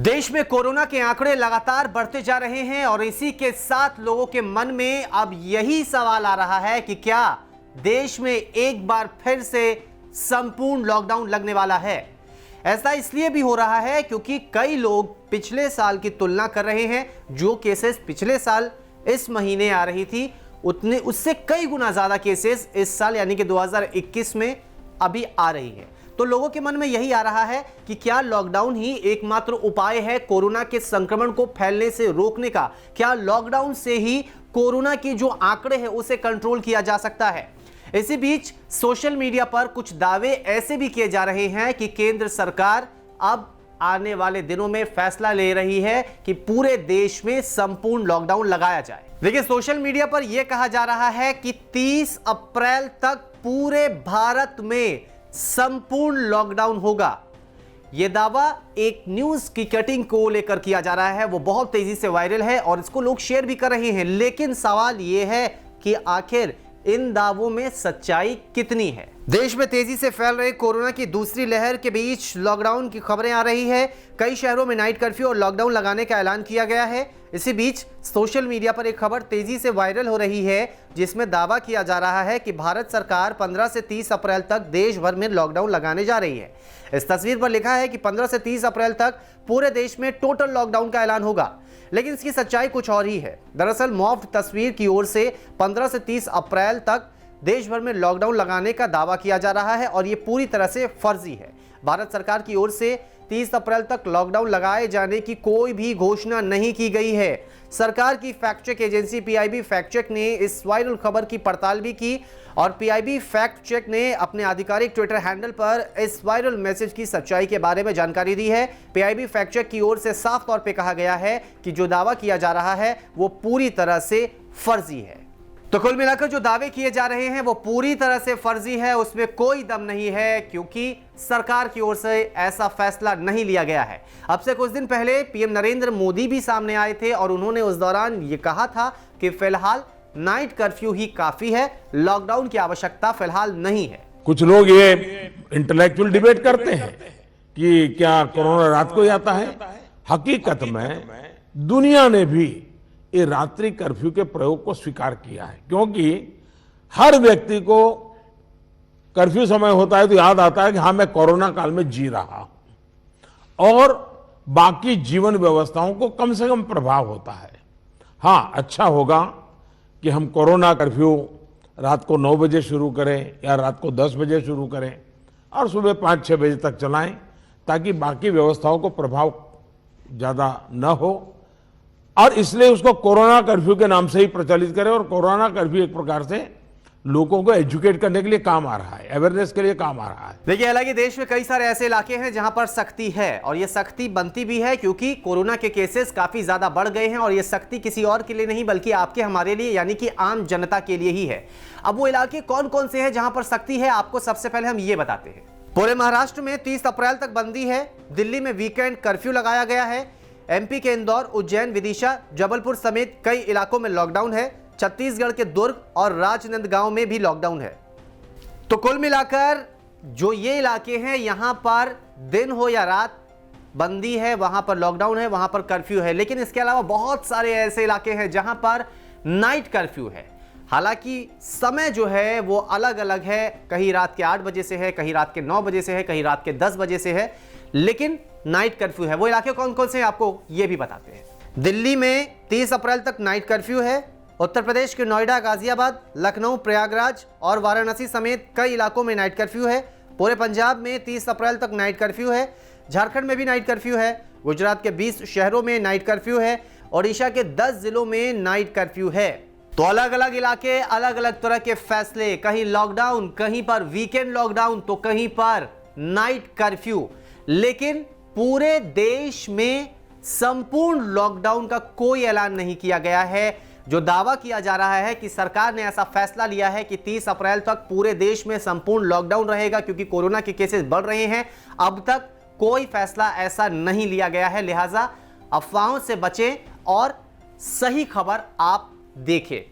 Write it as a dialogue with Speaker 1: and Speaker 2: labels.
Speaker 1: देश में कोरोना के आंकड़े लगातार बढ़ते जा रहे हैं और इसी के साथ लोगों के मन में अब यही सवाल आ रहा है कि क्या देश में एक बार फिर से संपूर्ण लॉकडाउन लगने वाला है। ऐसा इसलिए भी हो रहा है क्योंकि कई लोग पिछले साल की तुलना कर रहे हैं। जो केसेस पिछले साल इस महीने आ रही थी उतने उससे कई गुना ज्यादा केसेस इस साल यानी कि 2021 में अभी आ रही है। तो लोगों के मन में यही आ रहा है कि क्या लॉकडाउन ही एकमात्र उपाय है कोरोना के संक्रमण को फैलने से रोकने का। क्या लॉकडाउन से ही कोरोना के जो आंकड़े हैं उसे कंट्रोल किया जा सकता है। इसी बीच सोशल मीडिया पर कुछ दावे ऐसे भी किए जा रहे हैं कि केंद्र सरकार अब आने वाले दिनों में फैसला ले रही है कि पूरे देश में संपूर्ण लॉकडाउन लगाया जाए। देखिए, सोशल मीडिया पर यह कहा जा रहा है कि 30 अप्रैल तक पूरे भारत में संपूर्ण लॉकडाउन होगा। यह दावा एक न्यूज की कटिंग को लेकर किया जा रहा है, वो बहुत तेजी से वायरल है और इसको लोग शेयर भी कर रहे हैं। लेकिन सवाल यह है कि आखिर इन दावों में सच्चाई कितनी है। देश में तेजी से फैल रहे कोरोना की दूसरी लहर के बीच लॉकडाउन की खबरें आ रही है। कई शहरों में नाइट कर्फ्यू और लॉकडाउन लगाने का ऐलान किया गया है। इसी बीच सोशल मीडिया पर एक खबर तेजी से वायरल हो रही है जिसमें दावा किया जा रहा है कि भारत सरकार 15 से 30 अप्रैल तक देश भर में लॉकडाउन लगाने जा रही है। इस तस्वीर पर लिखा है कि 15 से 30 अप्रैल तक पूरे देश में टोटल लॉकडाउन का ऐलान होगा, लेकिन इसकी सच्चाई कुछ और ही है। दरअसल मॉफ्ड तस्वीर की ओर से 15 से 30 अप्रैल तक देश भर में लॉकडाउन लगाने का दावा किया जा रहा है और यह पूरी तरह से फर्जी है। भारत सरकार की ओर से 30 अप्रैल तक लॉकडाउन लगाए जाने की कोई भी घोषणा नहीं की गई है। सरकार की fact check agency PIB fact check ने इस वायरल खबर की पड़ताल भी की और पीआईबी फैक्ट चेक ने अपने आधिकारिक ट्विटर हैंडल पर इस वायरल मैसेज की सच्चाई के बारे में जानकारी दी है। पीआईबी फैक्ट चेक की ओर से साफ तौर पे कहा गया है कि जो दावा किया जा रहा है वो पूरी तरह से फर्जी है। तो कुल मिलाकर जो दावे किए जा रहे हैं वो पूरी तरह से फर्जी है, उसमें कोई दम नहीं है क्योंकि सरकार की ओर से ऐसा फैसला नहीं लिया गया है। अब से कुछ दिन पहले पीएम नरेंद्र मोदी भी सामने आए थे और उन्होंने उस दौरान ये कहा था कि फिलहाल नाइट कर्फ्यू ही काफी है, लॉकडाउन की आवश्यकता फिलहाल नहीं है।
Speaker 2: कुछ लोग ये इंटेलेक्चुअल डिबेट करते हैं कि क्या कोरोना रात को ही आता है। हकीकत में दुनिया ने भी ये रात्रि कर्फ्यू के प्रयोग को स्वीकार किया है, क्योंकि हर व्यक्ति को कर्फ्यू समय होता है तो याद आता है कि हाँ, मैं कोरोना काल में जी रहा हूं और बाकी जीवन व्यवस्थाओं को कम से कम प्रभाव होता है। हाँ, अच्छा होगा कि हम कोरोना कर्फ्यू रात को 9 बजे शुरू करें या रात को 10 बजे शुरू करें और सुबह 5-6 बजे तक चलाएं, ताकि बाकी व्यवस्थाओं को प्रभाव ज्यादा न हो। और इसलिए उसको कोरोना कर्फ्यू के नाम से ही प्रचलित करें और कोरोना कर्फ्यू एक प्रकार से लोगों को एजुकेट करने के लिए काम आ रहा है, अवेयरनेस के लिए काम आ रहा है।
Speaker 1: देखिए, हालांकि देश में कई सारे ऐसे इलाके हैं जहां पर सख्ती है और ये सख्ती बनती भी है क्योंकि कोरोना के केसेस काफी ज्यादा बढ़ गए हैं और ये सख्ती किसी और के लिए नहीं बल्कि आपके हमारे लिए यानी कि आम जनता के लिए ही है। अब वो इलाके कौन कौन से हैं जहां पर सख्ती है, आपको सबसे पहले हम ये बताते हैं। पूरे महाराष्ट्र में 30 अप्रैल तक बंदी है। दिल्ली में वीकेंड कर्फ्यू लगाया गया है। एमपी के इंदौर, उज्जैन, विदिशा, जबलपुर समेत कई इलाकों में लॉकडाउन है। छत्तीसगढ़ के दुर्ग और राजनांदगांव में भी लॉकडाउन है। तो कुल मिलाकर जो ये इलाके हैं यहां पर दिन हो या रात बंदी है, वहां पर लॉकडाउन है, वहां पर कर्फ्यू है। लेकिन इसके अलावा बहुत सारे ऐसे इलाके हैं जहां पर नाइट कर्फ्यू है। हालांकि समय जो है वो अलग अलग है, कहीं रात के 8 बजे से है, कहीं रात के 9 बजे से है, कहीं रात के 10 बजे से है, लेकिन नाइट कर्फ्यू है। वो इलाके कौन कौन से हैं आपको ये भी बताते हैं। दिल्ली में 30 अप्रैल तक नाइट कर्फ्यू है। उत्तर प्रदेश के नोएडा, गाजियाबाद, लखनऊ, प्रयागराज और वाराणसी समेत कई इलाकों में नाइट कर्फ्यू है। पूरे पंजाब में 30 अप्रैल तक नाइट कर्फ्यू है। झारखंड में भी नाइट कर्फ्यू है। गुजरात के 20 शहरों में नाइट कर्फ्यू है। ओडिशा के 10 जिलों में नाइट कर्फ्यू है। तो अलग अलग इलाके, अलग अलग तरह के फैसले, कहीं लॉकडाउन, कहीं पर वीकेंड लॉकडाउन तो कहीं पर नाइट कर्फ्यू। लेकिन पूरे देश में संपूर्ण लॉकडाउन का कोई ऐलान नहीं किया गया है। जो दावा किया जा रहा है कि सरकार ने ऐसा फैसला लिया है कि 30 अप्रैल तक पूरे देश में संपूर्ण लॉकडाउन रहेगा क्योंकि कोरोना के केसेस बढ़ रहे हैं, अब तक कोई फैसला ऐसा नहीं लिया गया है। लिहाजा अफवाहों से बचें और सही खबर आप देखें।